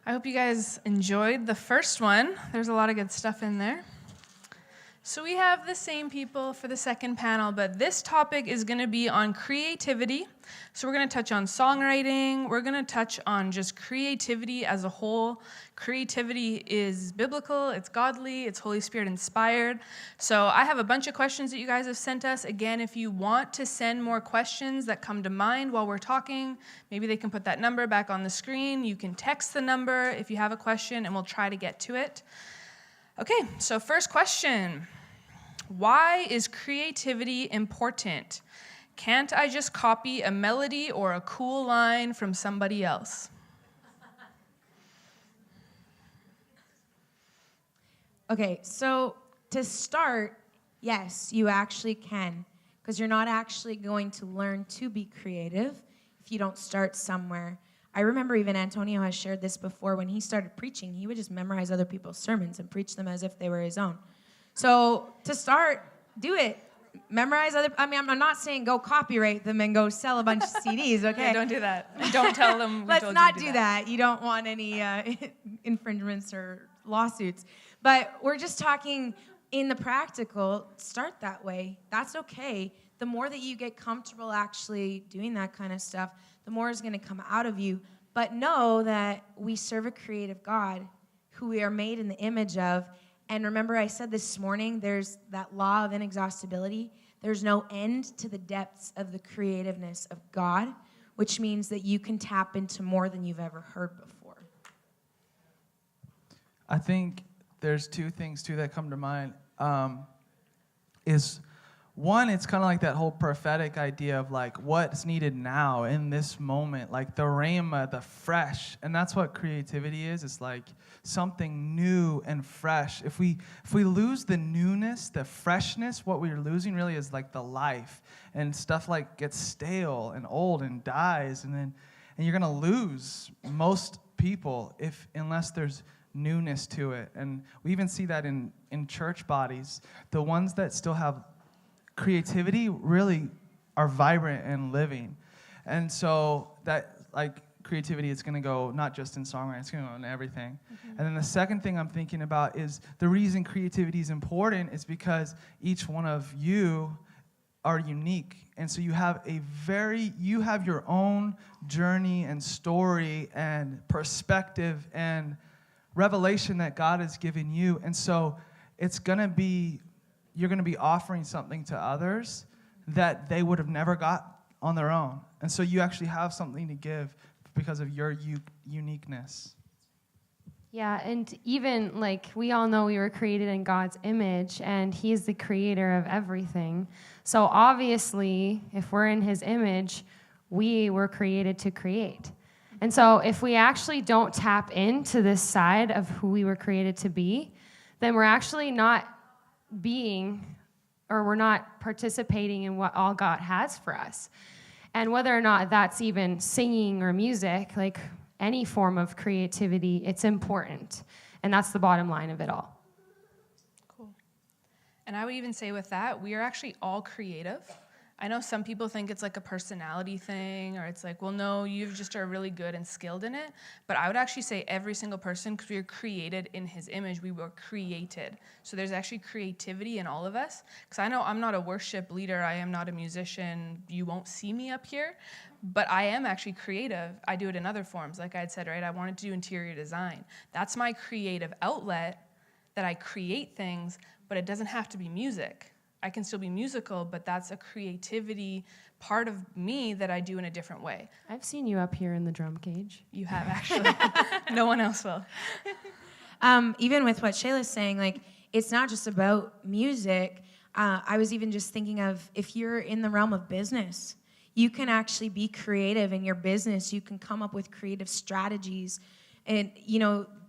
I hope you guys enjoyed the first one. There's a lot of good stuff in there. So we have the same people for the second panel, but this topic is going to be on creativity. So we're going to touch on songwriting. We're going to touch on just creativity as a whole. Creativity is biblical, it's godly, it's Holy Spirit inspired. So I have a bunch of questions that you guys have sent us. Again, if you want to send more questions that come to mind while we're talking, maybe they can put that number back on the screen. You can text the number if you have a question, and we'll try to get to it. Okay, so first question. Why is creativity important? Can't I just copy a melody or a cool line from somebody else? Okay, so to start, yes, you actually can, because you're not actually going to learn to be creative if you don't start somewhere. I remember even Antonio has shared this before. When he started preaching, he would just memorize other people's sermons and preach them as if they were his own. So to start, do it. Memorize I'm not saying go copyright them and go sell a bunch of CDs, okay? Yeah, don't do that. Don't tell them. Let's not do that. You don't want any infringements or lawsuits. But we're just talking in the practical, start that way. That's okay. The more that you get comfortable actually doing that kind of stuff, the more is going to come out of you. But know that we serve a creative God who we are made in the image of. And remember, I said this morning, there's that law of inexhaustibility. There's no end to the depths of the creativeness of God, which means that you can tap into more than you've ever heard before. I think there's two things, too, that come to mind. Is one, it's kind of like that whole prophetic idea of, like, what's needed now in this moment, like the rhema, the fresh. And that's what creativity is. It's like something new and fresh. If we lose the newness, the freshness, what we're losing really is like the life. And stuff like gets stale and old and dies. And you're going to lose most people unless there's newness to it. And we even see that in church bodies. The ones that still have creativity really are vibrant and living. And so that, like, creativity is going to go not just in songwriting, it's going to go in everything. Mm-hmm. And then the second thing I'm thinking about is the reason creativity is important is because each one of you are unique. And so you have your own journey and story and perspective and revelation that God has given you. And so you're going to be offering something to others that they would have never got on their own. And so you actually have something to give because of your uniqueness. Yeah, and even, like, we all know we were created in God's image, and He's the creator of everything. So obviously, if we're in His image, we were created to create. And so if we actually don't tap into this side of who we were created to be, then we're actually not we're not participating in what all God has for us. And whether or not that's even singing or music, like any form of creativity, it's important. And that's the bottom line of it all. Cool. And I would even say with that, we are actually all creative. I know some people think it's like a personality thing, or it's like, well, no, you just are really good and skilled in it. But I would actually say every single person, because we are created in His image, we were created. So there's actually creativity in all of us. Because I know I'm not a worship leader, I am not a musician, you won't see me up here, but I am actually creative. I do it in other forms, like I had said, right? I wanted to do interior design. That's my creative outlet, that I create things, but it doesn't have to be music. I can still be musical, but that's a creativity part of me that I do in a different way. I've seen you up here in the drum cage. You have, actually. No one else will. Even with what Shayla's saying, like, it's not just about music. I was even just thinking of, if you're in the realm of business, you can actually be creative in your business. You can come up with creative strategies. And,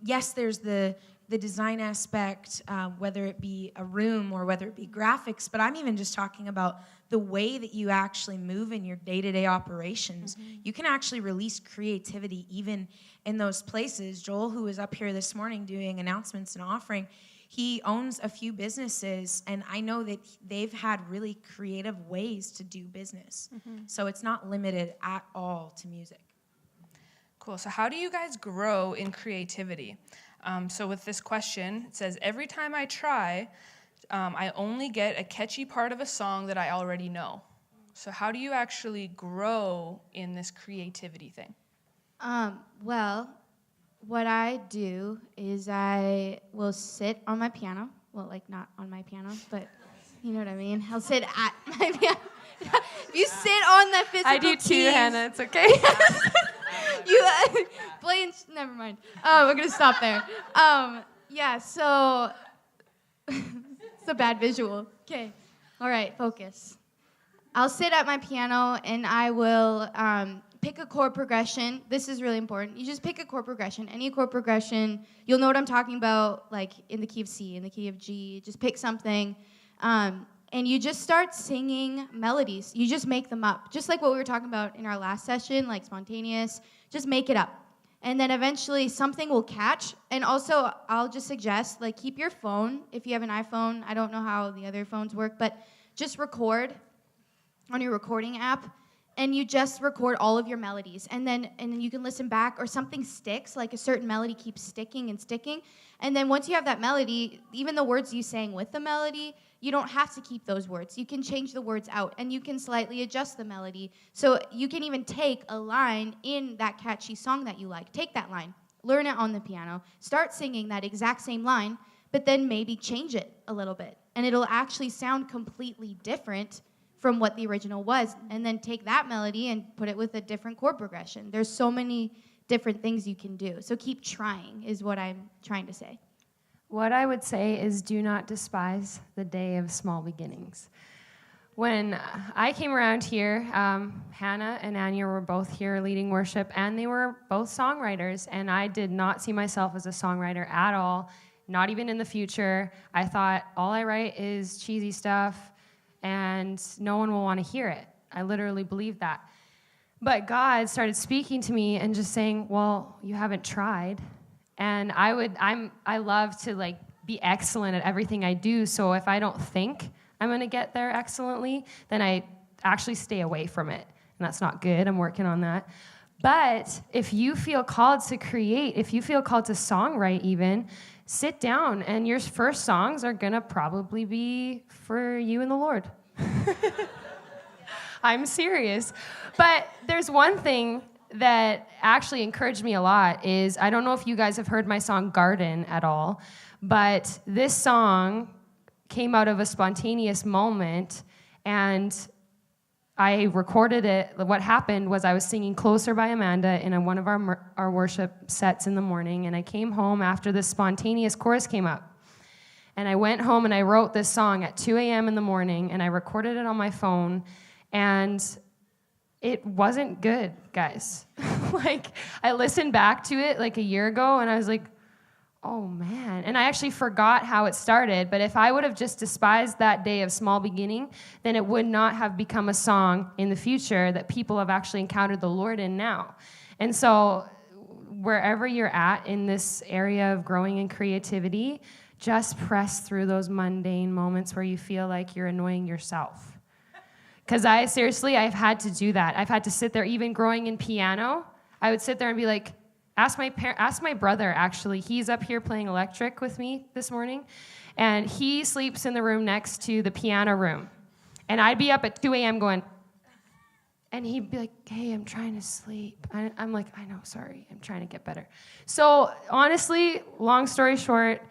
yes, there's the design aspect, whether it be a room or whether it be graphics, but I'm even just talking about the way that you actually move in your day-to-day operations. Mm-hmm. You can actually release creativity even in those places. Joel, who was up here this morning doing announcements and offering, he owns a few businesses, and I know that they've had really creative ways to do business. Mm-hmm. So it's not limited at all to music. Cool. Cool. So how do you guys grow in creativity? So with this question, it says, every time I try, I only get a catchy part of a song that I already know. So how do you actually grow in this creativity thing? Well, what I do is I will sit on my piano. Well, like not on my piano, but you know what I mean. I'll sit at my piano. If you sit on the physical I do too, keys, Hannah. It's okay. you playing. Never mind. We're gonna stop there. Yeah. So it's a bad visual. Okay. All right. Focus. I'll sit at my piano and I will pick a chord progression. This is really important. You just pick a chord progression, any chord progression. You'll know what I'm talking about, like in the key of C, in the key of G. Just pick something. And you just start singing melodies. You just make them up. Just like what we were talking about in our last session, like spontaneous. Just make it up. And then eventually something will catch. And also, I'll just suggest, like, keep your phone. If you have an iPhone, I don't know how the other phones work, but just record on your recording app. And you just record all of your melodies. And then you can listen back, or something sticks, like a certain melody keeps sticking and sticking. And then once you have that melody, even the words you sang with the melody, you don't have to keep those words. You can change the words out, and you can slightly adjust the melody. So you can even take a line in that catchy song that you like. Take that line, learn it on the piano, start singing that exact same line, but then maybe change it a little bit. And it'll actually sound completely different from what the original was, and then take that melody and put it with a different chord progression. There's so many different things you can do. So keep trying is what I'm trying to say. What I would say is do not despise the day of small beginnings. When I came around here, Hannah and Anya were both here leading worship, and they were both songwriters, and I did not see myself as a songwriter at all, not even in the future. I thought, all I write is cheesy stuff, and no one will want to hear it. I literally believed that. But God started speaking to me and just saying, well, you haven't tried. And I love to like be excellent at everything I do, so if I don't think I'm going to get there excellently, then I actually stay away from it. And that's not good. I'm working on that. But if you feel called to create, if you feel called to songwrite even, sit down, and your first songs are going to probably be for you and the Lord. I'm serious. But there's one thing that actually encouraged me a lot is, I don't know if you guys have heard my song Garden at all, but this song came out of a spontaneous moment, and I recorded it. What happened was I was singing Closer by Amanda in one of our worship sets in the morning, and I came home after this spontaneous chorus came up. And I went home and I wrote this song at 2 a.m. in the morning, and I recorded it on my phone, and it wasn't good, guys. Like, I listened back to it like a year ago, and I was like, oh, man. And I actually forgot how it started, but if I would have just despised that day of small beginning, then it would not have become a song in the future that people have actually encountered the Lord in now. And so wherever you're at in this area of growing in creativity, just press through those mundane moments where you feel like you're annoying yourself. Because I've had to do that. I've had to sit there, even growing in piano, I would sit there and be like, ask my brother, actually. He's up here playing electric with me this morning, and he sleeps in the room next to the piano room. And I'd be up at 2 a.m. going, and he'd be like, hey, I'm trying to sleep. I'm like, I know, sorry, I'm trying to get better. So honestly, long story short,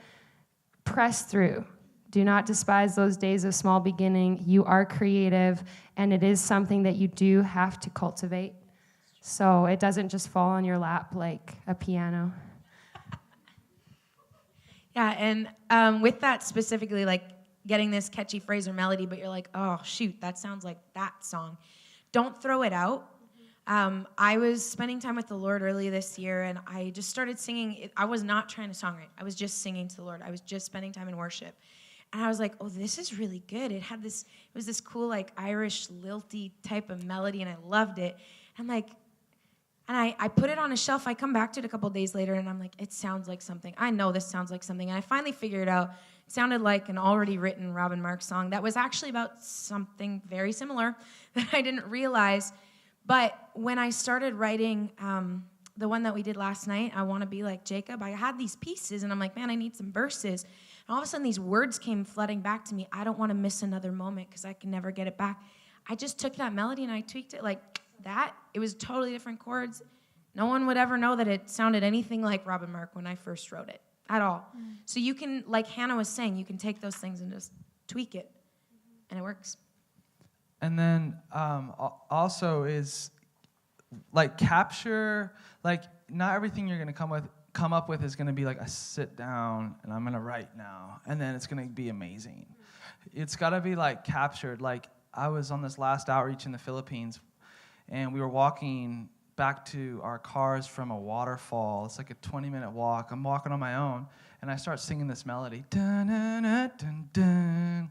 press through. Do not despise those days of small beginning. You are creative, and it is something that you do have to cultivate. So it doesn't just fall on your lap like a piano. Yeah, and with that specifically, like getting this catchy phrase or melody, but you're like, oh, shoot, that sounds like that song. Don't throw it out. I was spending time with the Lord early this year, and I just started singing. I was not trying to songwrite. I was just singing to the Lord. I was just spending time in worship. And I was like, oh, this is really good. It was this cool, like, Irish lilty type of melody, and I loved it. And I put it on a shelf. I come back to it a couple days later, and I'm like, it sounds like something. I know this sounds like something. And I finally figured it out. It sounded like an already written Robin Marks song that was actually about something very similar that I didn't realize. But when I started writing the one that we did last night, I want to be like Jacob. I had these pieces, and I'm like, man, I need some verses. And all of a sudden, these words came flooding back to me. I don't want to miss another moment because I can never get it back. I just took that melody and I tweaked it like that. It was totally different chords. No one would ever know that it sounded anything like Robin Mark when I first wrote it at all. So you can, like Hannah was saying, you can take those things and just tweak it, and it works. And then also is like capture, like not everything you're gonna come up with is gonna be like, I sit down and I'm gonna write now, and then it's gonna be amazing. It's gotta be like captured. Like I was on this last outreach in the Philippines, and we were walking back to our cars from a waterfall. It's like a 20-minute walk. I'm walking on my own, and I start singing this melody. Dun, dun, dun, dun, dun.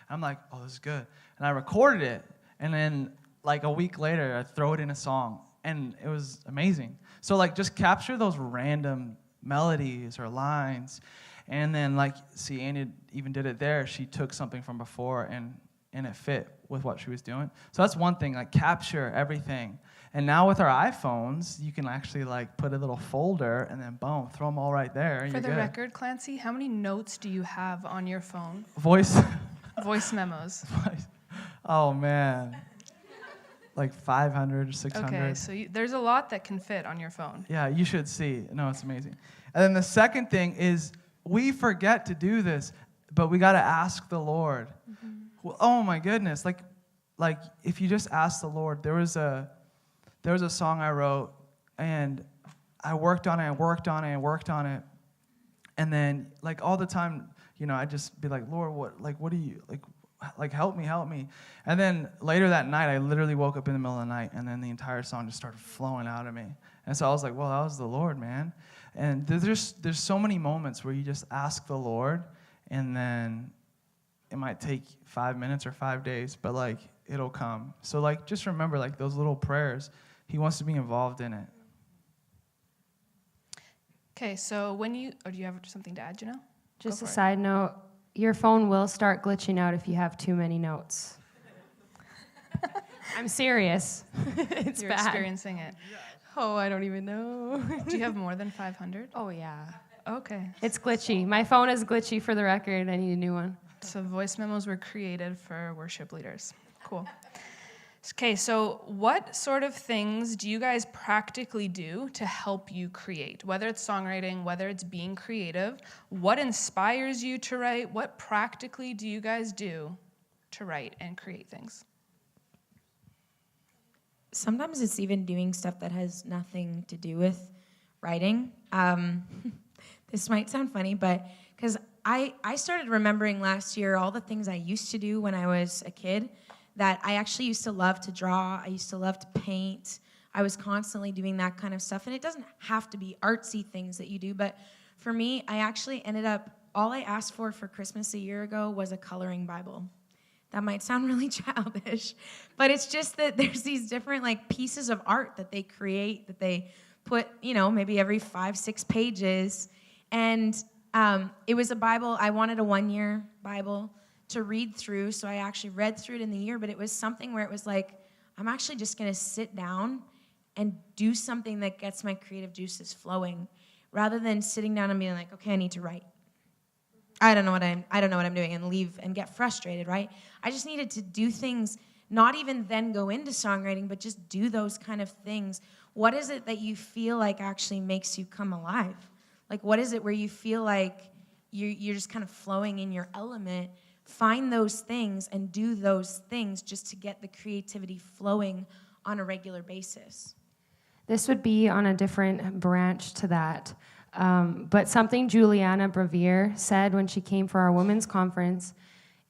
I'm like, oh, this is good. And I recorded it, and then like a week later, I throw it in a song, and it was amazing. So like just capture those random melodies or lines, and then like, see, Annie even did it there. She took something from before, and it fit with what she was doing. So that's one thing, like capture everything. And now with our iPhones, you can actually like put a little folder and then boom, throw them all right there. For the record, Clancy, how many notes do you have on your phone? Voice memos. Oh man, like 500, 600. Okay, so there's a lot that can fit on your phone. Yeah, you should see. No, it's amazing. And then the second thing is we forget to do this, but we got to ask the Lord. Mm-hmm. Well, oh my goodness, like if you just ask the Lord, there was a song I wrote, and I worked on it, and then like all the time, you know, I'd just be like, Lord, what do you like help me. And then later that night, I literally woke up in the middle of the night, and then the entire song just started flowing out of me. And so I was like, well, that was the Lord, man. And there's so many moments where you just ask the Lord, and then it might take 5 minutes or 5 days, but like it'll come. So like just remember like those little prayers. He wants to be involved in it. Okay, so do you have something to add, Janelle? Just a side note, your phone will start glitching out if you have too many notes. I'm serious. It's You're bad. Experiencing it. Oh, I don't even know. Do you have more than 500? Oh, yeah. Okay. It's glitchy. My phone is glitchy, for the record. I need a new one. So voice memos were created for worship leaders. Cool. Okay, so what sort of things do you guys practically do to help you create? Whether it's songwriting, whether it's being creative, what inspires you to write? What practically do you guys do to write and create things? Sometimes it's even doing stuff that has nothing to do with writing. This might sound funny, but because I started remembering last year all the things I used to do when I was a kid, that I actually used to love to draw. I used to love to paint. I was constantly doing that kind of stuff. And it doesn't have to be artsy things that you do, but for me, I actually ended up, all I asked for Christmas a year ago was a coloring Bible. That might sound really childish, but it's just that there's these different like pieces of art that they create, that they put, you know, maybe every 5-6 pages. And it was a Bible. I wanted a 1-year Bible to read through, so I actually read through it in the year, but it was something where it was like, I'm actually just going to sit down and do something that gets my creative juices flowing, rather than sitting down and being like, okay, I need to write. I don't know what I'm doing, and leave and get frustrated, right? I just needed to do things, not even then go into songwriting, but just do those kind of things. What is it that you feel like actually makes you come alive? Like, what is it where you feel like you're just kind of flowing in your element? Find those things and do those things just to get the creativity flowing on a regular basis. This would be on a different branch to that. But something Juliana Brevier said when she came for our women's conference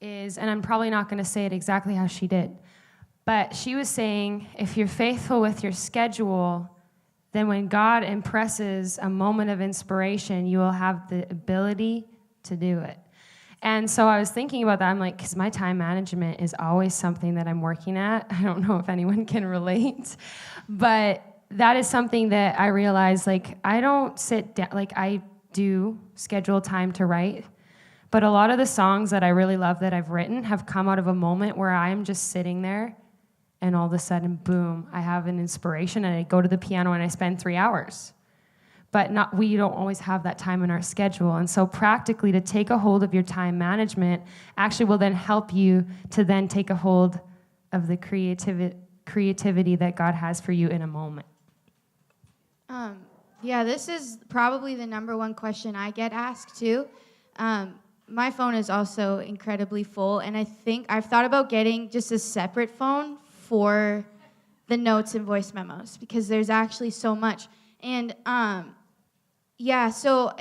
is, and I'm probably not going to say it exactly how she did, but she was saying, if you're faithful with your schedule, then when God impresses a moment of inspiration, you will have the ability to do it. And so I was thinking about that. I'm like, because my time management is always something that I'm working at. I don't know if anyone can relate, but that is something that I realized, like, I don't sit down, like, I do schedule time to write, but a lot of the songs that I really love that I've written have come out of a moment where I'm just sitting there and all of a sudden, boom, I have an inspiration, and I go to the piano and I spend 3 hours. But we don't always have that time in our schedule. And so practically, to take a hold of your time management actually will then help you to then take a hold of the creativity that God has for you in a moment. Yeah, this is probably the number one question I get asked too. My phone is also incredibly full, and I think I've thought about getting just a separate phone for the notes and voice memos, because there's actually so much. And yeah, so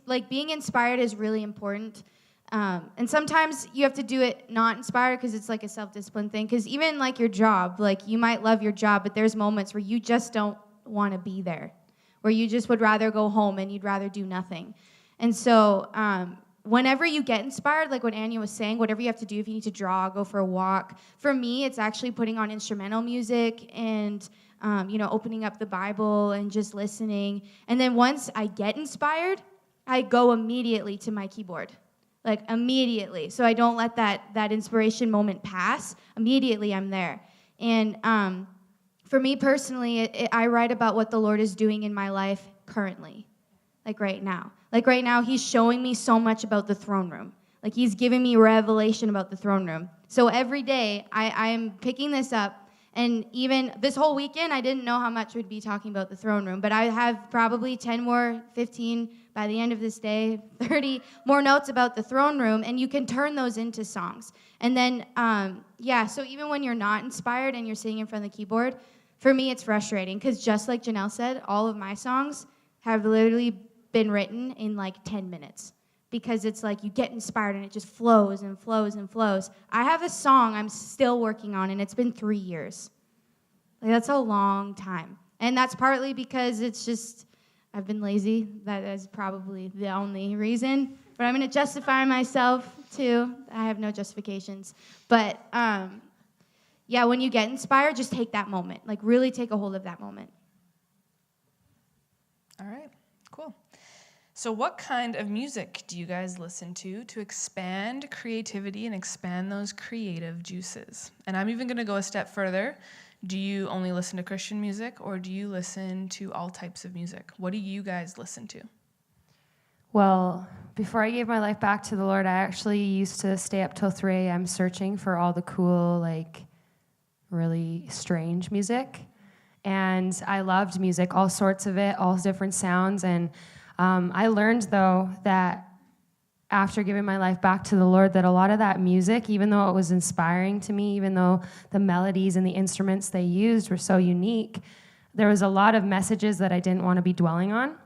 like being inspired is really important. And sometimes you have to do it not inspired, because it's like a self-discipline thing. Because even like your job, like you might love your job, but there's moments where you just don't want to be there, where you just would rather go home and you'd rather do nothing. And so whenever you get inspired, like what Anya was saying, whatever you have to do, if you need to draw, go for a walk. For me, it's actually putting on instrumental music and opening up the Bible and just listening. And then once I get inspired, I go immediately to my keyboard. Like immediately. So I don't let that inspiration moment pass. Immediately I'm there. And for me personally, I write about what the Lord is doing in my life currently, like right now. Like right now, he's showing me so much about the throne room. Like he's giving me revelation about the throne room. So every day, I'm picking this up. And even this whole weekend, I didn't know how much we'd be talking about the throne room. But I have probably 10 more, 15 by the end of this day, 30 more notes about the throne room. And you can turn those into songs. And then, so even when you're not inspired and you're sitting in front of the keyboard, for me, it's frustrating. Because just like Janelle said, all of my songs have literally been written in like 10 minutes. Because it's like you get inspired and it just flows and flows and flows. I have a song I'm still working on, and it's been 3 years. Like, that's a long time. And that's partly because it's just, I've been lazy. That is probably the only reason. But I'm going to justify myself, too. I have no justifications. But, when you get inspired, just take that moment. Like, really take a hold of that moment. All right, cool. So what kind of music do you guys listen to expand creativity and expand those creative juices? And I'm even going to go a step further. Do you only listen to Christian music, or do you listen to all types of music? What do you guys listen to? Well, before I gave my life back to the Lord, I actually used to stay up till 3 a.m. searching for all the cool, like, really strange music. And I loved music, all sorts of it, all different sounds. And I learned, though, that after giving my life back to the Lord, that a lot of that music, even though it was inspiring to me, even though the melodies and the instruments they used were so unique, there was a lot of messages that I didn't want to be dwelling on.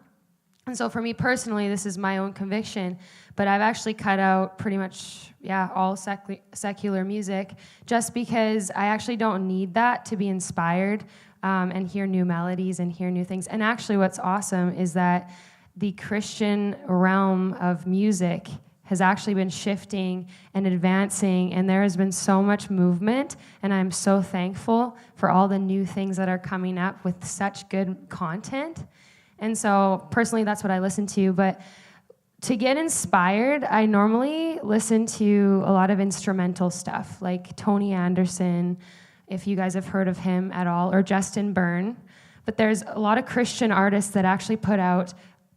And so for me personally, this is my own conviction, but I've actually cut out pretty much, all secular music, just because I actually don't need that to be inspired and hear new melodies and hear new things. And actually what's awesome is that the Christian realm of music has actually been shifting and advancing, and there has been so much movement, and I'm so thankful for all the new things that are coming up with such good content. And so personally, that's what I listen to. But to get inspired, I normally listen to a lot of instrumental stuff, like Tony Anderson, if you guys have heard of him at all, or Justin Byrne. But there's a lot of Christian artists that actually put out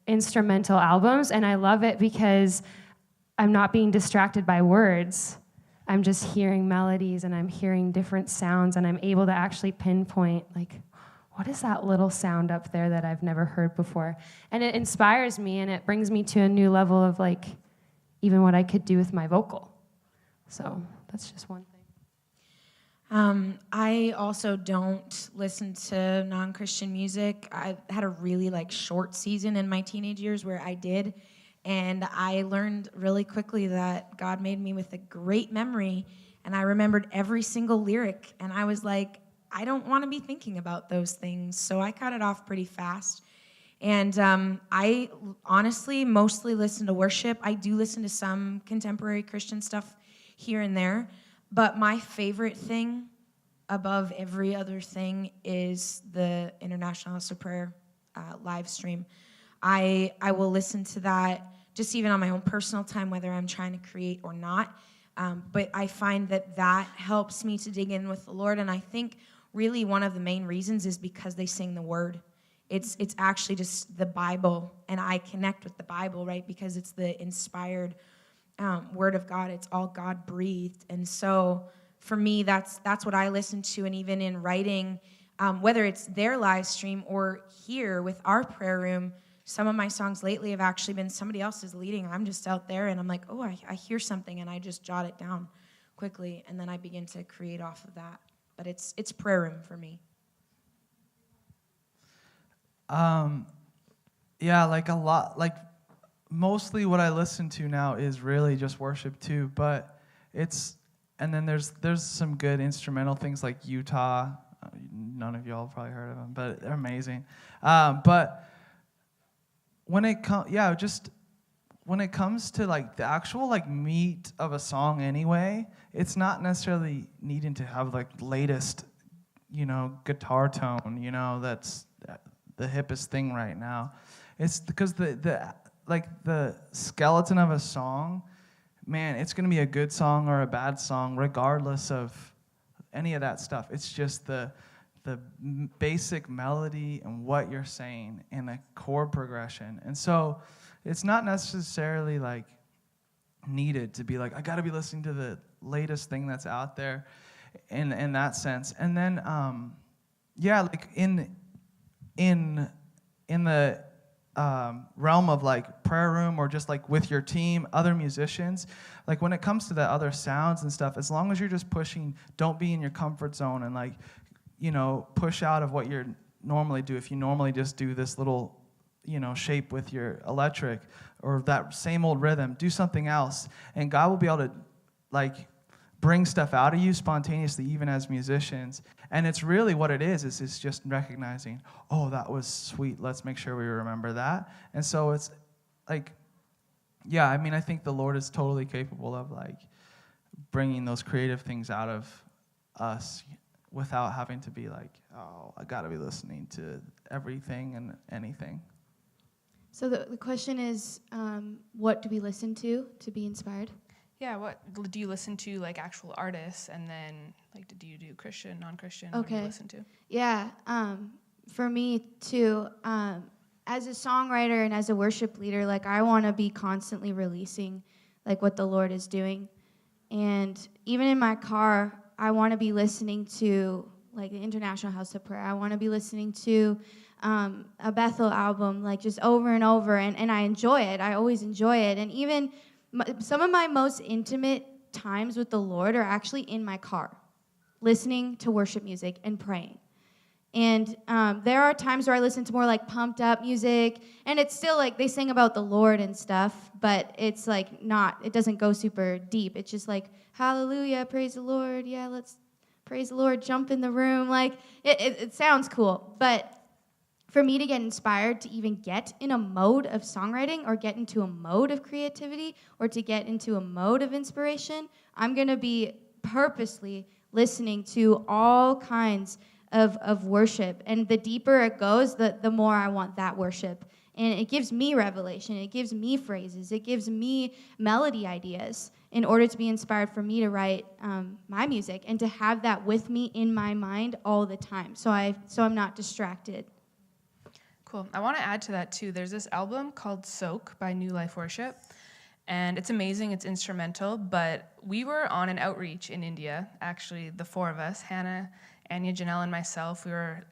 instrumental albums, and I love it because I'm not being distracted by words. I'm just hearing melodies, and I'm hearing different sounds, and I'm able to actually pinpoint, like, what is that little sound up there that I've never heard before? And it inspires me, and it brings me to a new level of, like, even what I could do with my vocal. So that's just one thing. I also don't listen to non-Christian music. I had a really short season in my teenage years where I did, and I learned really quickly that God made me with a great memory, and I remembered every single lyric, and I was like, I don't want to be thinking about those things, so I cut it off pretty fast. And I honestly mostly listen to worship. I do listen to some contemporary Christian stuff here and there, but my favorite thing above every other thing is the International House of Prayer live stream. I will listen to that just even on my own personal time, whether I'm trying to create or not. But I find that helps me to dig in with the Lord. And I think really one of the main reasons is because they sing the word. It's actually just the Bible, and I connect with the Bible, right? Because it's the inspired word of God. It's all God breathed. And so for me, that's what I listen to. And even in writing, whether it's their live stream or here with our prayer room, some of my songs lately have actually been somebody else is leading. I'm just out there and I'm like, oh, I hear something, and I just jot it down quickly, and then I begin to create off of that. But it's prayer room for me. Yeah, like a lot, like mostly what I listen to now is really just worship too, but and then there's some good instrumental things like Utah. None of y'all have probably heard of them, but they're amazing. But when it comes to like the actual like meat of a song anyway, it's not necessarily needing to have like latest, guitar tone, that's the hippest thing right now. It's because the skeleton of a song, man, it's going to be a good song or a bad song regardless of any of that stuff. It's just the basic melody and what you're saying and the chord progression. And so it's not necessarily like needed to be like, I got to be listening to the latest thing that's out there in that sense. And then like in the realm of like prayer room or just like with your team, other musicians, like when it comes to the other sounds and stuff, as long as you're just pushing, don't be in your comfort zone and like, push out of what you normally do. If you normally just do this little, shape with your electric or that same old rhythm, do something else. And God will be able to like bring stuff out of you spontaneously, even as musicians. And it's really what it is it's just recognizing, oh, that was sweet. Let's make sure we remember that. And so it's like, yeah, I mean, I think the Lord is totally capable of like bringing those creative things out of us without having to be like, oh, I got to be listening to everything and anything. So the question is, what do we listen to be inspired? Yeah, what do you listen to, like actual artists, and then like do you do Christian, non-Christian? Okay. What do you listen to? Yeah, for me too, as a songwriter and as a worship leader, like I want to be constantly releasing like what the Lord is doing. And even in my car, I want to be listening to like the International House of Prayer. I want to be listening to a Bethel album, like just over and over, and I enjoy it. I always enjoy it. And even some of my most intimate times with the Lord are actually in my car, listening to worship music and praying. And there are times where I listen to more like pumped up music, and it's still like they sing about the Lord and stuff, but it's like it doesn't go super deep. It's just like, hallelujah, praise the Lord, yeah, let's praise the Lord, jump in the room. Like, it sounds cool, but for me to get inspired to even get in a mode of songwriting or get into a mode of creativity or to get into a mode of inspiration, I'm going to be purposely listening to all kinds of worship. And the deeper it goes, the more I want that worship. And it gives me revelation. It gives me phrases. It gives me melody ideas in order to be inspired for me to write my music and to have that with me in my mind all the time. So I'm not distracted. Cool. I want to add to that too. There's this album called Soak by New Life Worship. And it's amazing. It's instrumental. But we were on an outreach in India, actually, the four of us, Hannah, Anya, Janelle, and myself. We were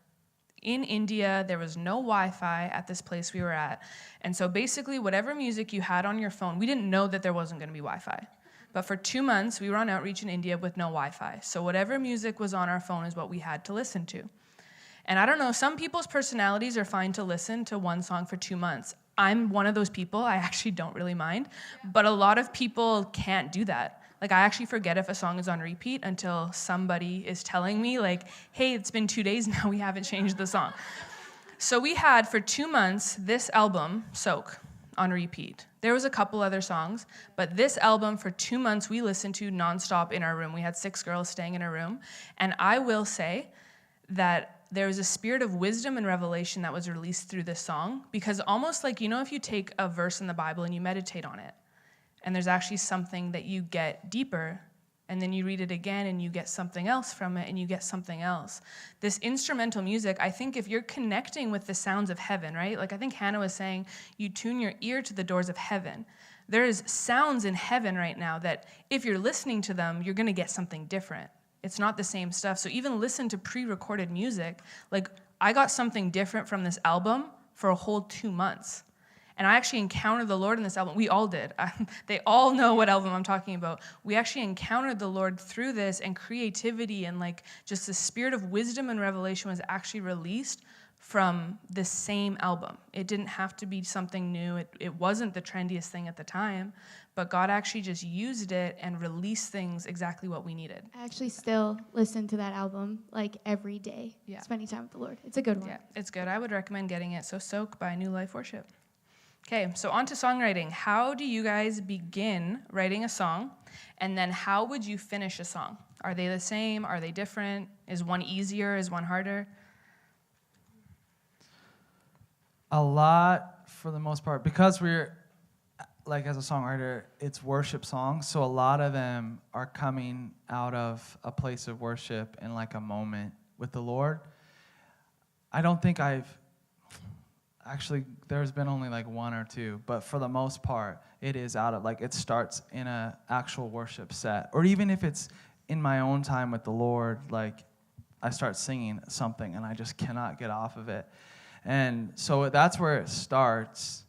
in India. There was no Wi-Fi at this place we were at. And so basically, whatever music you had on your phone, we didn't know that there wasn't going to be Wi-Fi. But for 2 months, we were on outreach in India with no Wi-Fi. So whatever music was on our phone is what we had to listen to. And I don't know, some people's personalities are fine to listen to one song for 2 months. I'm one of those people. I actually don't really mind. But a lot of people can't do that. Like, I actually forget if a song is on repeat until somebody is telling me, like, hey, it's been 2 days now, we haven't changed the song. So we had, for 2 months, this album, Soak, on repeat. There was a couple other songs, but this album, for 2 months, we listened to nonstop in our room. We had 6 girls staying in a room. And I will say that there was a spirit of wisdom and revelation that was released through this song, because almost like, if you take a verse in the Bible and you meditate on it, and there's actually something that you get deeper, and then you read it again and you get something else from it, and you get something else. This instrumental music, I think if you're connecting with the sounds of heaven, right? Like I think Hannah was saying, you tune your ear to the doors of heaven. There is sounds in heaven right now that if you're listening to them, you're going to get something different. It's not the same stuff. So even listen to pre-recorded music. Like I got something different from this album for a whole 2 months. And I actually encountered the Lord in this album. We all did. They all know what album I'm talking about. We actually encountered the Lord through this, and creativity and like just the spirit of wisdom and revelation was actually released from the same album. It didn't have to be something new. It wasn't the trendiest thing at the time, but God actually just used it and released things exactly what we needed. I actually still listen to that album like every day, spending time with the Lord. It's a good one. Yeah, it's good. I would recommend getting it. So Soak by New Life Worship. Okay, so on to songwriting. How do you guys begin writing a song? And then how would you finish a song? Are they the same? Are they different? Is one easier? Is one harder? A lot, for the most part, because we're, like as a songwriter, it's worship songs, so a lot of them are coming out of a place of worship and like a moment with the Lord. I don't think actually, there's been only like one or two, but for the most part, it is out of, like, it starts in a actual worship set. Or even if it's in my own time with the Lord, like, I start singing something and I just cannot get off of it. And so that's where it starts.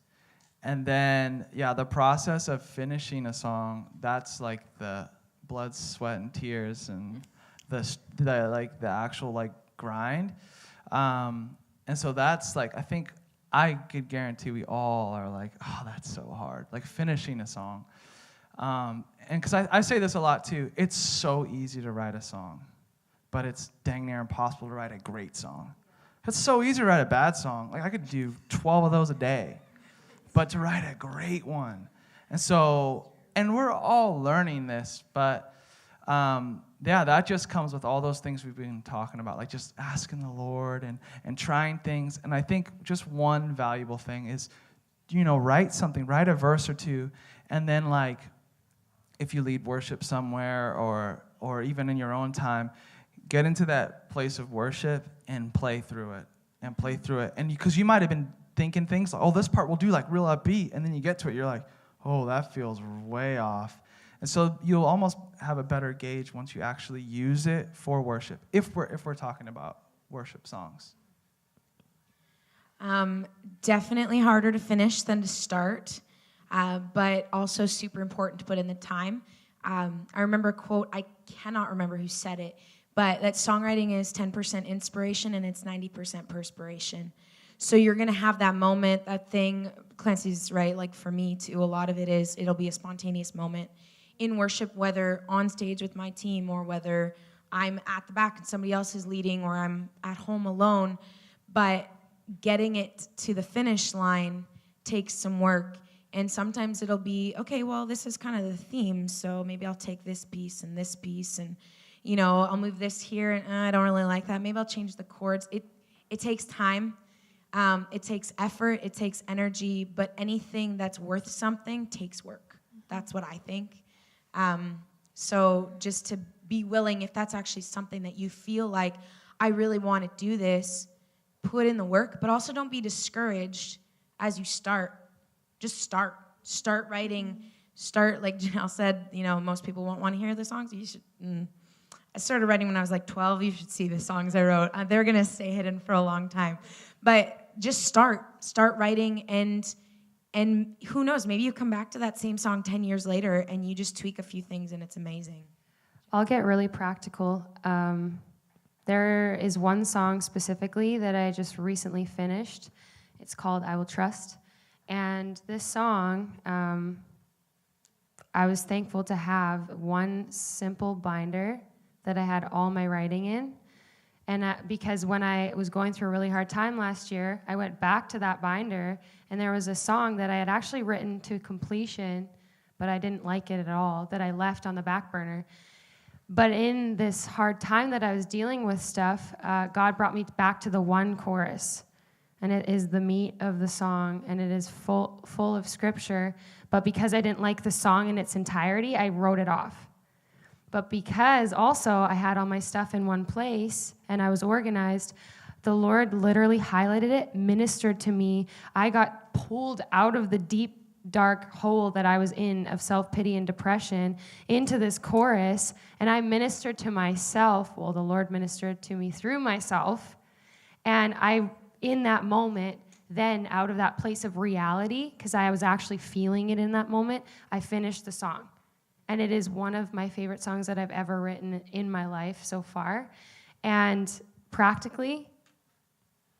And then, the process of finishing a song, that's like the blood, sweat, and tears, and the actual like grind. And so that's like, I think I could guarantee we all are like, oh, that's so hard, like finishing a song. And because I say this a lot too, it's so easy to write a song, but it's dang near impossible to write a great song. It's so easy to write a bad song. Like I could do 12 of those a day, but to write a great one. And we're all learning this, but that just comes with all those things we've been talking about, like just asking the Lord and trying things. And I think just one valuable thing is, write something, write a verse or two, and then like if you lead worship somewhere or even in your own time, get into that place of worship and play through it. And because you might have been thinking things like, oh, this part will do like real upbeat, and then you get to it, you're like, oh, that feels way off. And so you'll almost have a better gauge once you actually use it for worship, if we're talking about worship songs. Definitely harder to finish than to start, but also super important to put in the time. I remember a quote, I cannot remember who said it, but that songwriting is 10% inspiration and it's 90% perspiration. So you're going to have that moment, that thing. Clancy's right, like for me too, a lot of it'll be a spontaneous moment in worship, whether on stage with my team or whether I'm at the back and somebody else is leading or I'm at home alone. But getting it to the finish line takes some work. And sometimes it'll be, okay, well, this is kind of the theme, so maybe I'll take this piece and I'll move this here, and I don't really like that. Maybe I'll change the chords. It takes time. It takes effort. It takes energy. But anything that's worth something takes work. That's what I think. So just to be willing, if that's actually something that you feel like, I really want to do this, put in the work, but also don't be discouraged as you start. Just start. Start writing. Start, like Janelle said, most people won't want to hear the songs. You should. I started writing when I was like 12. You should see the songs I wrote. They're going to stay hidden for a long time. But just start writing, and who knows, maybe you come back to that same song 10 years later and you just tweak a few things and it's amazing. I'll get really practical. There is one song specifically that I just recently finished. It's called I Will Trust. And this song, I was thankful to have one simple binder that I had all my writing in. And because when I was going through a really hard time last year, I went back to that binder, and there was a song that I had actually written to completion, but I didn't like it at all, that I left on the back burner. But in this hard time that I was dealing with stuff, God brought me back to the one chorus. and it is the meat of the song, and it is full of scripture. But because I didn't like the song in its entirety, I wrote it off. But because also I had all my stuff in one place and I was organized, the Lord literally highlighted it, ministered to me. I got pulled out of the deep, dark hole that I was in of self-pity and depression into this chorus, and I ministered to myself. Well, the Lord ministered to me through myself. And I, in that moment, then out of that place of reality, because I was actually feeling it in that moment, I finished the song. And it is one of my favorite songs that I've ever written in my life so far. And practically,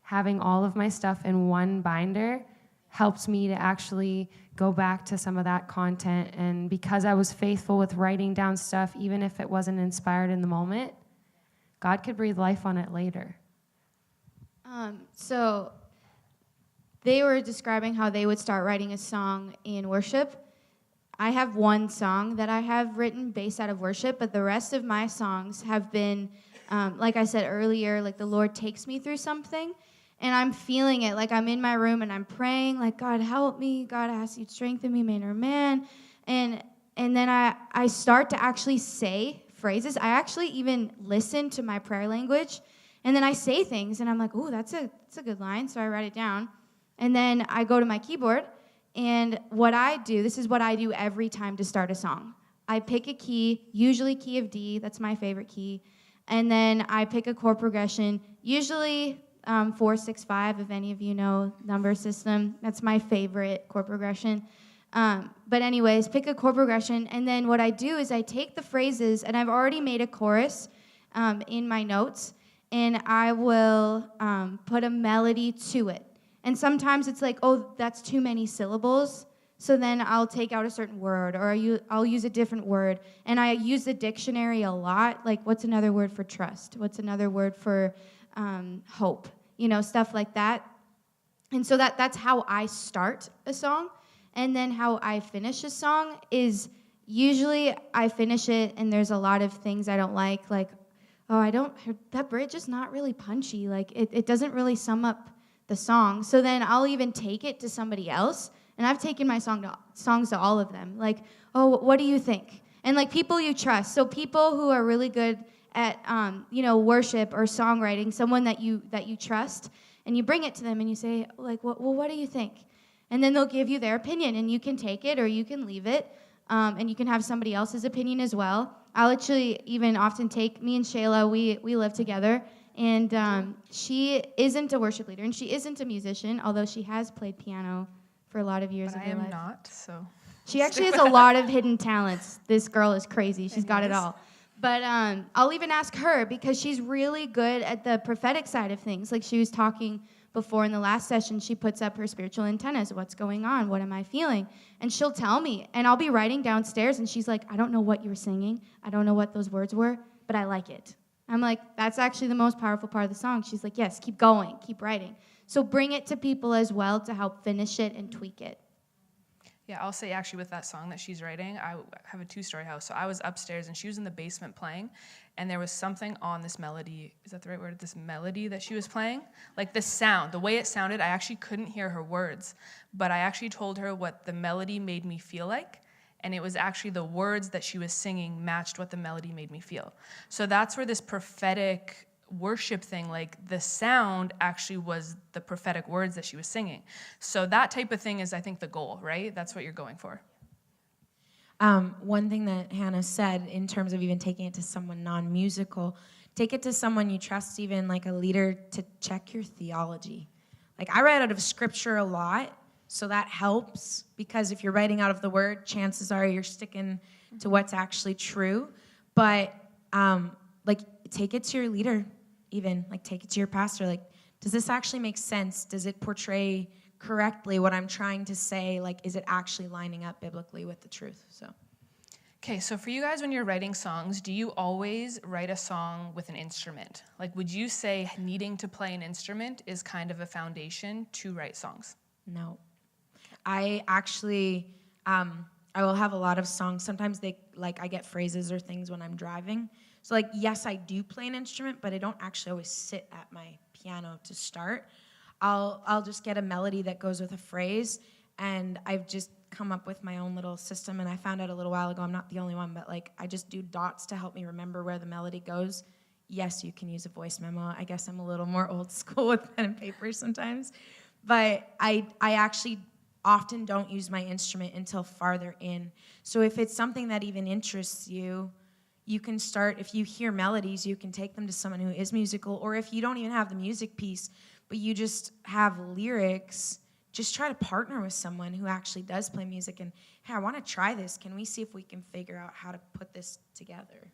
having all of my stuff in one binder helped me to actually go back to some of that content. And because I was faithful with writing down stuff, even if it wasn't inspired in the moment, God could breathe life on it later. So they were describing how they would start writing a song in worship. I have one song that I have written based out of worship, but the rest of my songs have been, like I said earlier, like the Lord takes me through something, and I'm feeling it. Like I'm in my room and I'm praying, like, God, help me. God, I ask you to strengthen me, man or man. And then I start to actually say phrases. I actually even listen to my prayer language, and then I say things, and I'm like, ooh, that's a good line, so I write it down. And then I go to my keyboard, and what I do, this is what I do every time to start a song. I pick a key, usually key of D, that's my favorite key, and then I pick a chord progression, usually 4, 6, 5, if any of you know number system. That's my favorite chord progression. But anyways, pick a chord progression, and then what I do is I take the phrases, and I've already made a chorus in my notes, and I will put a melody to it. And sometimes it's like, oh, that's too many syllables, so then I'll take out a certain word, or I'll use a different word. And I use the dictionary a lot, like what's another word for trust? What's another word for hope? You know, stuff like that. And so that's how I start a song. And then how I finish a song is usually I finish it, and there's a lot of things I don't like, oh, that bridge is not really punchy. Like, it doesn't really sum up the song. So then I'll even take it to somebody else, and I've taken my songs to all of them. Like, oh, what do you think? And like people you trust. So people who are really good at worship or songwriting, someone that you trust, and you bring it to them and you say, like, well, what do you think? And then they'll give you their opinion, and you can take it or you can leave it, and you can have somebody else's opinion as well. I'll actually even often take, me and Shayla, we live together, and she isn't a worship leader, and she isn't a musician, although she has played piano for a lot of years of her life. I am not, so. She actually has a lot of hidden talents. This girl is crazy. She's got it all. But I'll even ask her, because she's really good at the prophetic side of things. Like she was talking before in the last session, she puts up her spiritual antennas. What's going on? What am I feeling? And she'll tell me. And I'll be writing downstairs, and she's like, I don't know what you were singing. I don't know what those words were, but I like it. I'm like, that's actually the most powerful part of the song. She's like, yes, keep going, keep writing. So bring it to people as well to help finish it and tweak it. Yeah, I'll say actually with that song that she's writing, I have a 2-story house. So I was upstairs and she was in the basement playing, and there was something on this melody. Is that the right word? This melody that she was playing? Like the sound, the way it sounded, I actually couldn't hear her words, but I actually told her what the melody made me feel like. And it was actually the words that she was singing matched what the melody made me feel. So that's where this prophetic worship thing, like the sound actually was the prophetic words that she was singing. So that type of thing is, I think, the goal, right? That's what you're going for. One thing that Hannah said in terms of even taking it to someone non-musical, take it to someone you trust, even like a leader, to check your theology. Like I write out of scripture a lot, so that helps, because if you're writing out of the word, chances are you're sticking to what's actually true. But like take it to your leader, even like take it to your pastor. Like, does this actually make sense? Does it portray correctly what I'm trying to say? Like, is it actually lining up biblically with the truth? So. Okay, so for you guys, when you're writing songs, do you always write a song with an instrument? Like, would you say needing to play an instrument is kind of a foundation to write songs? No. I actually, I will have a lot of songs. Sometimes I get phrases or things when I'm driving. So like, yes, I do play an instrument, but I don't actually always sit at my piano to start. I'll just get a melody that goes with a phrase, and I've just come up with my own little system. And I found out a little while ago, I'm not the only one, but like I just do dots to help me remember where the melody goes. Yes, you can use a voice memo. I guess I'm a little more old school with pen and paper sometimes, but I actually often don't use my instrument until farther in. So if it's something that even interests you, you can start, if you hear melodies, you can take them to someone who is musical, or if you don't even have the music piece, but you just have lyrics, just try to partner with someone who actually does play music and, hey, I want to try this. Can we see if we can figure out how to put this together?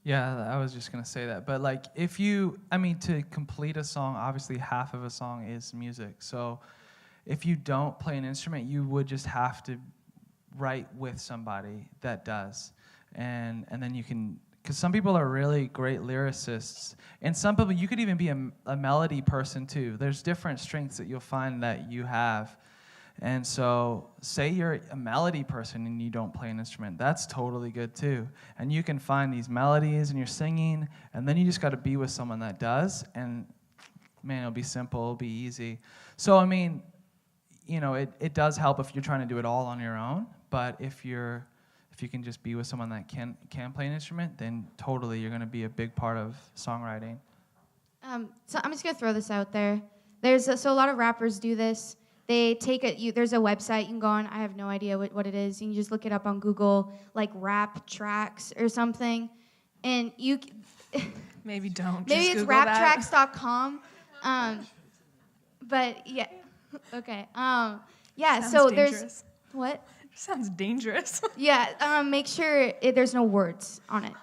Yeah, I was just going to say that. But like to complete a song, obviously half of a song is music. So if you don't play an instrument, you would just have to write with somebody that does. And then you can, because some people are really great lyricists, and some people, you could even be a melody person too. There's different strengths that you'll find that you have. And so say you're a melody person and you don't play an instrument, that's totally good too. And you can find these melodies and you're singing, and then you just got to be with someone that does, and man, it'll be simple, it'll be easy. So I mean, it does help if you're trying to do it all on your own, but if you can just be with someone that can play an instrument, then totally you're going to be a big part of songwriting. So I'm just going to throw this out there. So a lot of rappers do this. They take it. There's a website you can go on. I have no idea what it is. You can just look it up on Google, like rap tracks or something, and you. Maybe don't. Maybe just it's Google that. raptracks.com. But yeah, okay. Yeah. Sounds so dangerous. there's what? Sounds dangerous. Yeah. Make sure there's no words on it,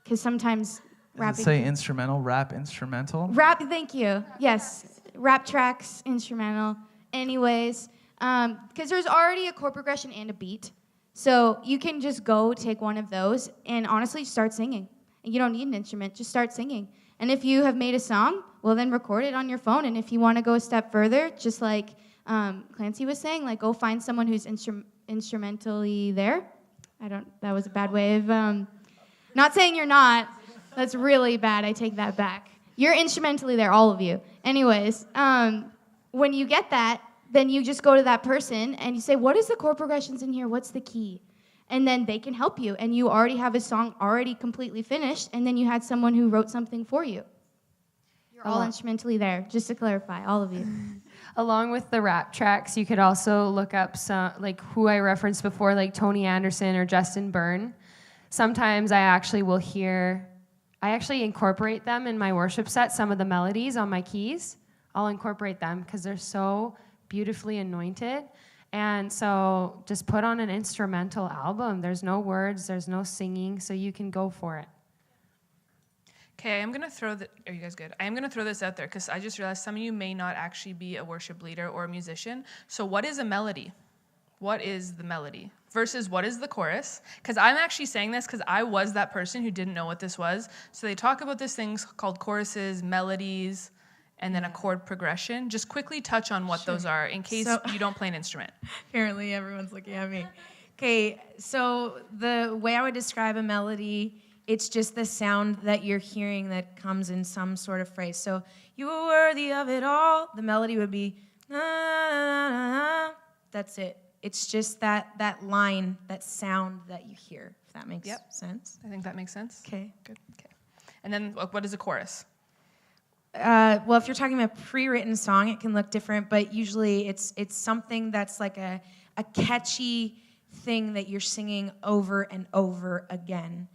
because sometimes Does it say instrumental, rap instrumental? Rap. Thank you. Yes. Rap tracks, instrumental. Anyways, because there's already a chord progression and a beat. So you can just go take one of those and honestly start singing. And you don't need an instrument, just start singing. And if you have made a song, well then record it on your phone. And if you want to go a step further, just like Clancy was saying, like go find someone who's instrumentally there. That was a bad way of, not saying you're not. That's really bad, I take that back. You're instrumentally there, all of you. Anyways, when you get that, then you just go to that person and you say, what is the chord progressions in here? What's the key? And then they can help you. And you already have a song already completely finished, and then you had someone who wrote something for you. You're all instrumentally there, just to clarify, all of you. Along with the rap tracks, you could also look up some, like who I referenced before, like Tony Anderson or Justin Byrne. Sometimes I actually incorporate them in my worship set, some of the melodies on my keys. I'll incorporate them because they're so beautifully anointed. And so just put on an instrumental album. There's no words, there's no singing, so you can go for it. Okay, are you guys good? I am going to throw this out there because I just realized some of you may not actually be a worship leader or a musician. So what is a melody? What is the melody versus what is the chorus? Because I'm actually saying this because I was that person who didn't know what this was. So they talk about these things called choruses, melodies, and then a chord progression. Just quickly touch on what those are in case you don't play an instrument. Apparently everyone's looking at me. Okay, so the way I would describe a melody, it's just the sound that you're hearing that comes in some sort of phrase. So, you are worthy of it all. The melody would be, na, na, na, na. That's it. It's just that line, that sound that you hear, if that makes sense. I think that makes sense. Okay. Good. Okay. And then what is a chorus? Well, if you're talking about a pre-written song, it can look different, but usually it's something that's like a catchy thing that you're singing over and over again.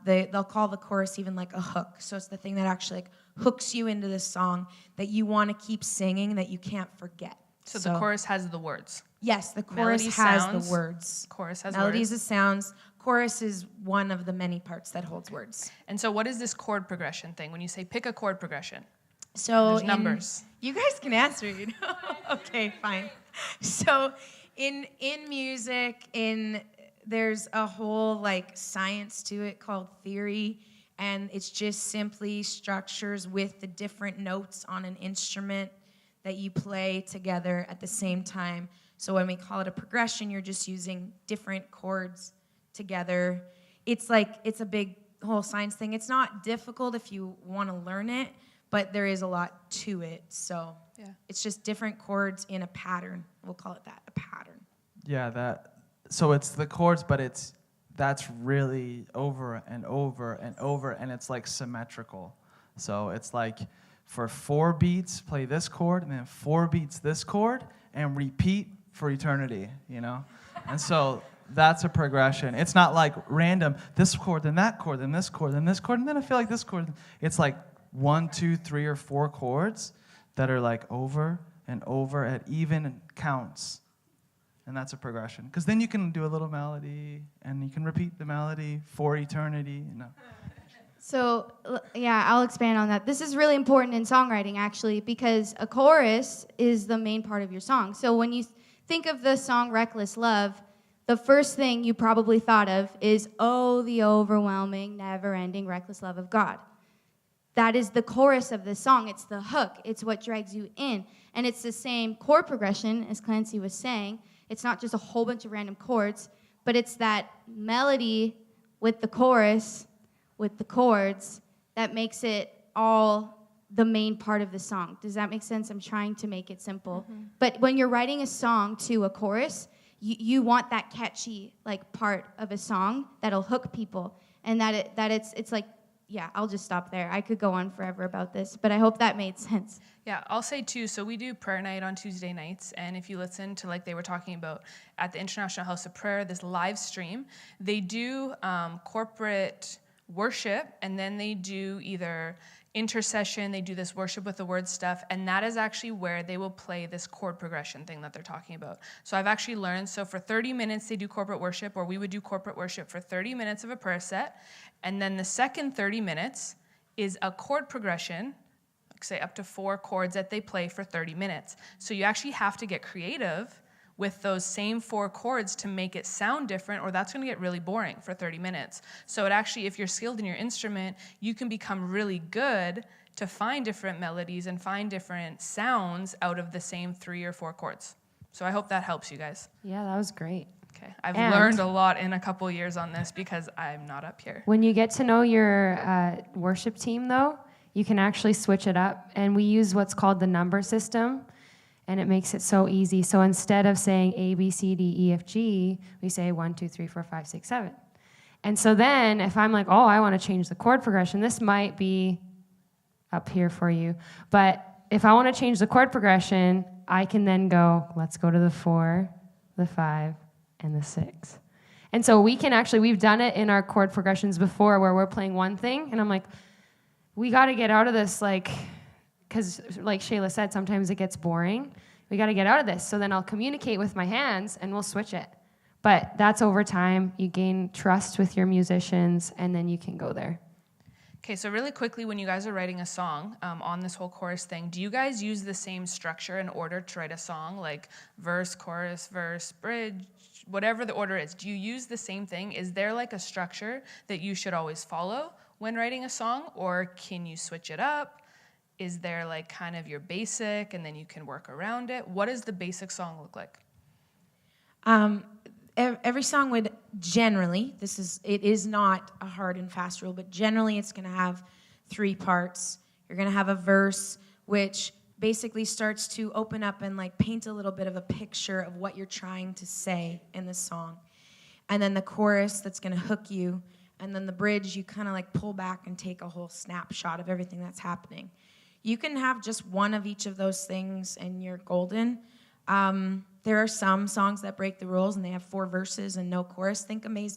They'll call the chorus even like a hook. So it's the thing that actually like hooks you into the song that you want to keep singing, that you can't forget. So the chorus has the words. Yes, the chorus has the words. Chorus has Melodies words. is sounds. Chorus is one of the many parts that holds words. And so what is this chord progression thing? When you say pick a chord progression, so there's numbers. You guys can answer, you know? Okay, fine. So in music, there's a whole like science to it called theory, and it's just simply structures with the different notes on an instrument that you play together at the same time. So when we call it a progression, you're just using different chords together. It's a big whole science thing. It's not difficult if you want to learn it, but there is a lot to it. So Yeah. it's just different chords in a pattern. We'll call it that, a pattern. Yeah, so it's the chords, but that's really over and over and over, and it's like symmetrical. So it's like for 4 beats, play this chord, and then 4 beats this chord, and repeat for eternity, you know? And so that's a progression. It's not like random, this chord, then that chord, then this chord, then this chord, and then I feel like this chord. It's like 1, 2, 3, or 4 chords that are like over and over at even counts. And that's a progression. Because then you can do a little melody, and you can repeat the melody for eternity, you know? So, yeah, I'll expand on that. This is really important in songwriting, actually, because a chorus is the main part of your song. So when you think of the song Reckless Love, the first thing you probably thought of is, oh, the overwhelming, never-ending, reckless love of God. That is the chorus of the song. It's the hook. It's what drags you in. And it's the same chord progression, as Clancy was saying. It's not just a whole bunch of random chords, but it's that melody with the chorus, with the chords, that makes it all the main part of the song. Does that make sense? I'm trying to make it simple. Mm-hmm. But when you're writing a song to a chorus, you want that catchy like part of a song that'll hook people, and it's like, yeah, I'll just stop there. I could go on forever about this, but I hope that made sense. Yeah, I'll say too, so we do prayer night on Tuesday nights, and if you listen to, like they were talking about at the International House of Prayer, this live stream, they do corporate worship, and then they do either intercession, they do this worship with the word stuff, and that is actually where they will play this chord progression thing that they're talking about. So I've actually learned, so for 30 minutes they do corporate worship, or we would do corporate worship for 30 minutes of a prayer set, and then the second 30 minutes is a chord progression, like say up to 4 chords that they play for 30 minutes. So you actually have to get creative with those same 4 chords to make it sound different, or that's going to get really boring for 30 minutes. So it actually, if you're skilled in your instrument, you can become really good to find different melodies and find different sounds out of the same 3 or 4 chords. So I hope that helps you guys. Yeah, that was great. Okay, I've learned a lot in a couple years on this because I'm not up here. When you get to know your worship team, though, you can actually switch it up. And we use what's called the number system, and it makes it so easy. So instead of saying A, B, C, D, E, F, G, we say 1, 2, 3, 4, 5, 6, 7. And so then if I'm like, oh, I want to change the chord progression, this might be up here for you. But if I want to change the chord progression, I can then go, let's go to the 4, the 5, and the 6. And so we can actually, we've done it in our chord progressions before where we're playing one thing, and I'm like, we got to get out of this, like, because like Shayla said, sometimes it gets boring. We got to get out of this. So then I'll communicate with my hands, and we'll switch it. But that's over time. You gain trust with your musicians, and then you can go there. Okay, so really quickly, when you guys are writing a song on this whole chorus thing, do you guys use the same structure in order to write a song, like verse, chorus, verse, bridge, whatever the order is? Do you use the same thing? Is there like a structure that you should always follow when writing a song, or can you switch it up? Is there like kind of your basic and then you can work around it? What does the basic song look like? Every song would generally, it is not a hard and fast rule, but generally it's going to have 3 parts. You're going to have a verse, which basically starts to open up and like paint a little bit of a picture of what you're trying to say in the song. And then the chorus that's going to hook you. And then the bridge, you kind of like pull back and take a whole snapshot of everything that's happening. You can have just one of each of those things and you're golden. There are some songs that break the rules and they have 4 verses and no chorus. Think Amazing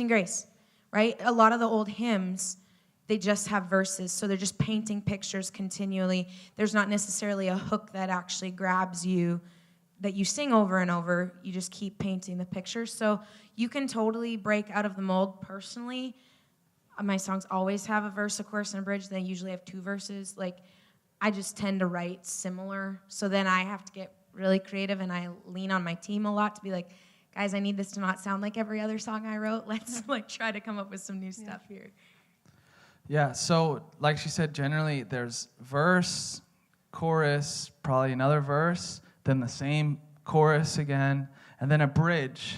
Grace, right? A lot of the old hymns, they just have verses, so they're just painting pictures continually. There's not necessarily a hook that actually grabs you that you sing over and over. You just keep painting the picture. So you can totally break out of the mold. Personally, my songs always have a verse, a chorus, and a bridge. They usually have 2 verses. Like, I just tend to write similar. So then I have to get really creative, and I lean on my team a lot to be like, guys, I need this to not sound like every other song I wrote. Let's like try to come up with some new stuff here. Yeah, so like she said, generally there's verse, chorus, probably another verse, then the same chorus again, and then a bridge,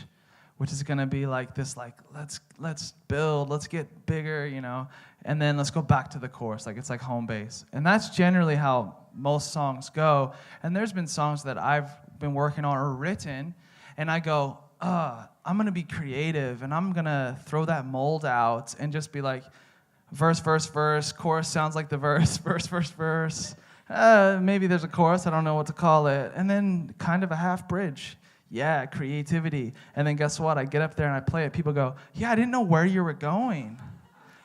which is going to be like this, like, let's build, let's get bigger, and then let's go back to the chorus. Like, it's like home base. And that's generally how most songs go. And there's been songs that I've been working on or written, and I go, I'm going to be creative, and I'm going to throw that mold out and just be like, verse, verse, verse, chorus sounds like the verse, verse, verse, verse. Maybe there's a chorus, I don't know what to call it. And then kind of a half bridge. Yeah, creativity. And then guess what? I get up there and I play it. People go, yeah, I didn't know where you were going.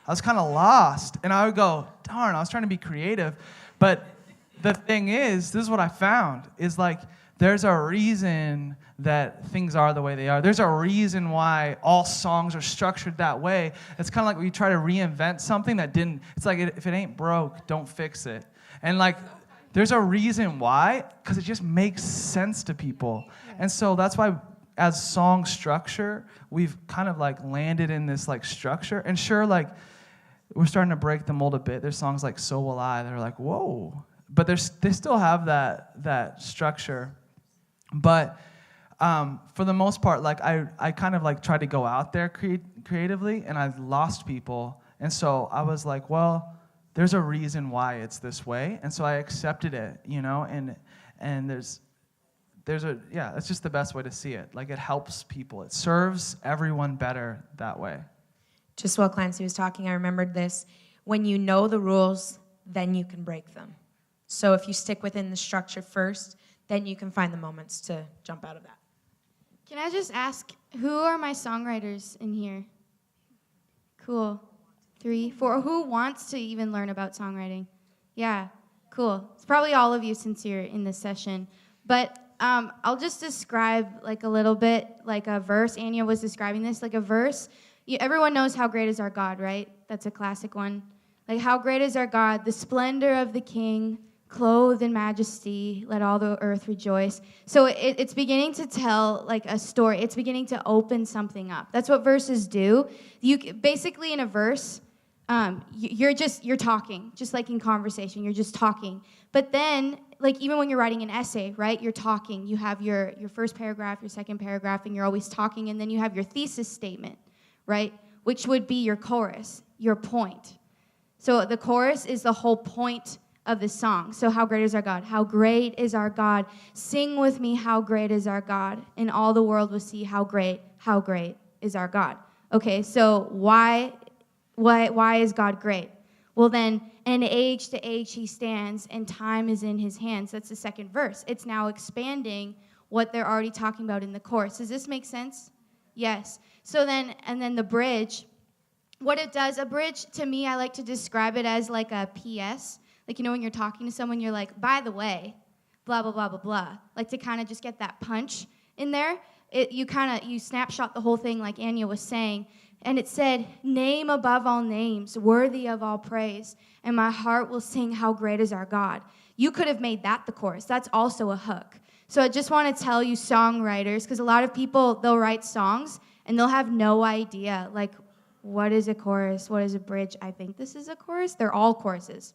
I was kind of lost. And I would go, darn, I was trying to be creative. But the thing is, this is what I found, is like, there's a reason that things are the way they are. There's a reason why all songs are structured that way. It's kind of like when you try to reinvent something that didn't, it's like, if it ain't broke, don't fix it. And like, there's a reason why, because it just makes sense to people. And so that's why, as song structure, we've kind of like landed in this like structure. And sure, like, we're starting to break the mold a bit. There's songs like So Will I that are like, whoa. But they still have that structure. But for the most part, like, I kind of like tried to go out there creatively, and I lost people. And so I was like, well, there's a reason why it's this way, and so I accepted it, and there's it's just the best way to see it. Like, it helps people. It serves everyone better that way. Just while Clancy was talking, I remembered this. When you know the rules, then you can break them. So if you stick within the structure first, then you can find the moments to jump out of that. Can I just ask, who are my songwriters in here? Cool. 3, 4. Who wants to even learn about songwriting? Yeah, cool. It's probably all of you since you're in this session. But I'll just describe like a little bit, like a verse. Anya was describing this, like a verse. Everyone knows How Great Is Our God, right? That's a classic one. Like, how great is our God, the splendor of the King, clothed in majesty, let all the earth rejoice. So it's beginning to tell like a story. It's beginning to open something up. That's what verses do. You basically, in a verse, you're talking, just like in conversation, you're just talking. But then, like, even when you're writing an essay, right, you're talking. You have your first paragraph, your second paragraph, and you're always talking. And then you have your thesis statement, right, which would be your chorus, your point. So the chorus is the whole point of the song. So how great is our God? How great is our God? Sing with me, how great is our God? And all the world will see how great is our God. Okay, so why is God great? Well then, and age to age he stands, and time is in his hands. That's the second verse. It's now expanding what they're already talking about in the chorus. Does this make sense? Yes. So then, and then the bridge, what it does, a bridge, to me, I like to describe it as like a PS. Like, when you're talking to someone, you're like, by the way, blah, blah, blah, blah, blah. Like, to kind of just get that punch in there. You snapshot the whole thing like Anya was saying. And it said, name above all names, worthy of all praise. And my heart will sing, how great is our God. You could have made that the chorus. That's also a hook. So I just want to tell you songwriters, because a lot of people, they'll write songs, and they'll have no idea, like, what is a chorus? What is a bridge? I think this is a chorus. They're all choruses.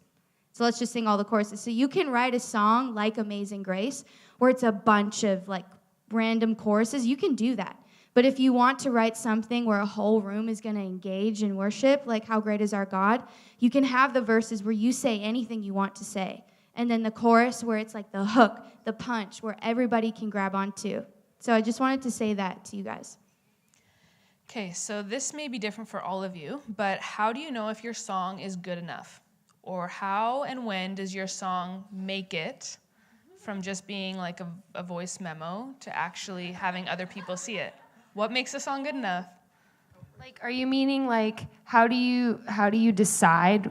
So let's just sing all the choruses. So you can write a song like Amazing Grace, where it's a bunch of like random choruses. You can do that. But if you want to write something where a whole room is going to engage in worship, like how great is our God, you can have the verses where you say anything you want to say. And then the chorus where it's like the hook, the punch, where everybody can grab onto. So I just wanted to say that to you guys. Okay, so this may be different for all of you, but how do you know if your song is good enough? Or how and when does your song make it from just being like a voice memo to actually having other people see it? What makes a song good enough? Like, are you meaning like how do you decide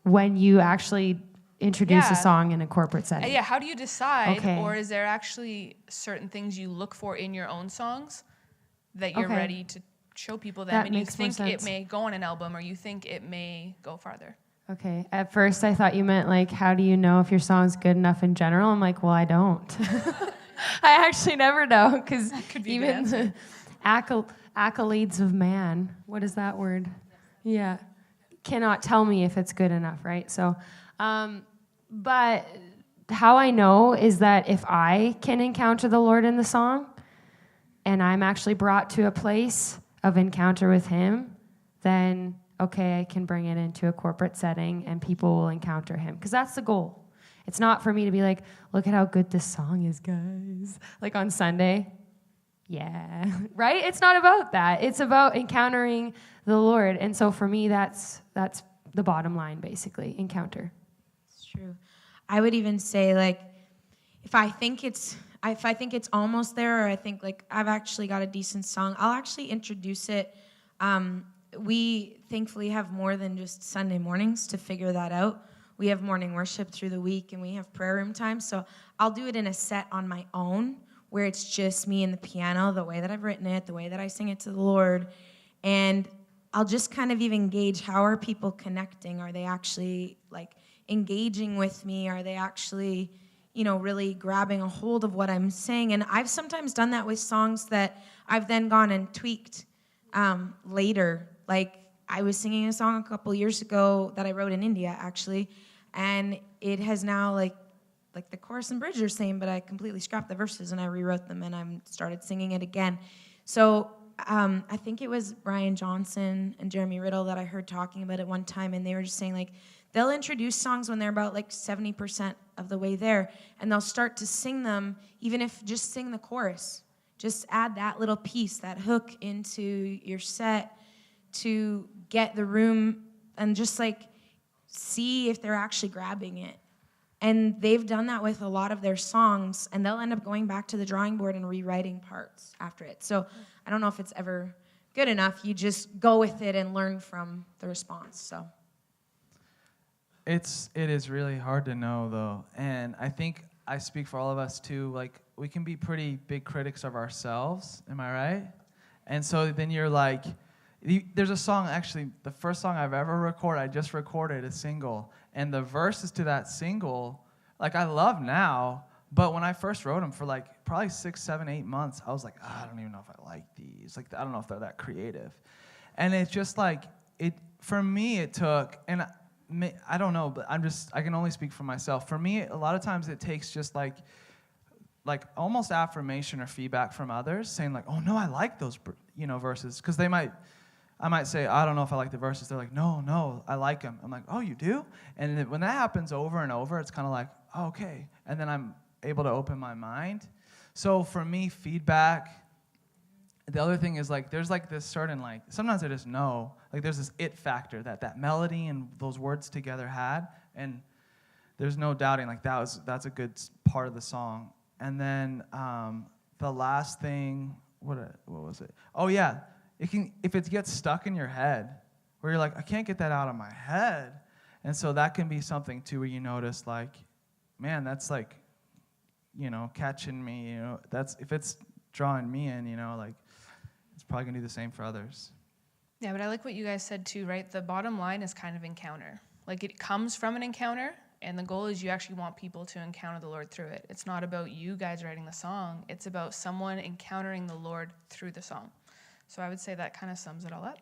when you actually introduce a song in a corporate setting? Yeah, how do you decide? Okay. Or is there actually certain things you look for in your own songs that you're ready to show people them, and you think it may go on an album, or you think it may go farther? Okay. At first, I thought you meant like, how do you know if your song's good enough in general? I'm like, well, I don't. I actually never know, because even the accolades of man, what is that word? Yeah, cannot tell me if it's good enough, right? So, but how I know is that if I can encounter the Lord in the song, and I'm actually brought to a place of encounter with him, then okay, I can bring it into a corporate setting and people will encounter him. Because that's the goal. It's not for me to be like, look at how good this song is, guys. Like on Sunday. Yeah, right? It's not about that. It's about encountering the Lord. And so for me, that's the bottom line, basically, encounter. It's true. I would even say, like, if I think it's almost there, or I think, like, I've actually got a decent song, I'll actually introduce it. We thankfully have more than just Sunday mornings to figure that out. We have morning worship through the week, and we have prayer room time. So I'll do it in a set on my own, where it's just me and the piano, the way that I've written it, the way that I sing it to the Lord. And I'll just kind of even gauge, how are people connecting? Are they actually, like, engaging with me? Are they actually, really grabbing a hold of what I'm saying? And I've sometimes done that with songs that I've then gone and tweaked later. Like, I was singing a song a couple years ago that I wrote in India, actually, and it has now, like the chorus and bridge are the same, but I completely scrapped the verses and I rewrote them and I started singing it again. So I think it was Brian Johnson and Jeremy Riddle that I heard talking about it one time, and they were just saying, like, they'll introduce songs when they're about, like, 70% of the way there, and they'll start to sing them, even if just sing the chorus. Just add that little piece, that hook into your set to get the room and just, like, see if they're actually grabbing it. And they've done that with a lot of their songs, and they'll end up going back to the drawing board and rewriting parts after it. So I don't know if it's ever good enough. You just go with it and learn from the response. So it is really hard to know, though. And I think I speak for all of us, too. Like, we can be pretty big critics of ourselves. Am I right? And so then you're like, there's a song, actually, the first song I've ever recorded, I just recorded a single. And the verses to that single, like, I love now, but when I first wrote them for, like, probably 6, 7, 8 months, I was like, I don't even know if I like these. Like, I don't know if they're that creative. And it's just like, for me, it took, and I don't know, but I can only speak for myself. For me, a lot of times it takes just like almost affirmation or feedback from others, saying, like, oh, no, I like those, verses. Because I might say, I don't know if I like the verses. They're like, no, I like them. I'm like, oh, you do? And when that happens over and over, it's kind of like, oh, okay. And then I'm able to open my mind. So for me, feedback, the other thing is, like, there's, like, this certain, like, sometimes I just know, like, there's this it factor that melody and those words together had. And there's no doubting, like, that's a good part of the song. And then the last thing, what was it? Oh, yeah. If it gets stuck in your head, where you're like, I can't get that out of my head. And so that can be something, too, where you notice, like, man, that's, like, catching me, that's, if it's drawing me in, like, it's probably going to do the same for others. Yeah, but I like what you guys said, too, right? The bottom line is kind of encounter. Like, it comes from an encounter, and the goal is you actually want people to encounter the Lord through it. It's not about you guys writing the song. It's about someone encountering the Lord through the song. So I would say that kind of sums it all up.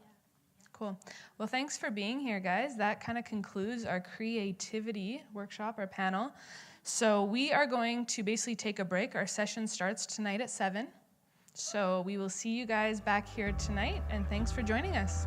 Cool. Well, thanks for being here, guys. That kind of concludes our creativity workshop, our panel. So we are going to basically take a break. Our session starts tonight at 7. So we will see you guys back here tonight, and thanks for joining us.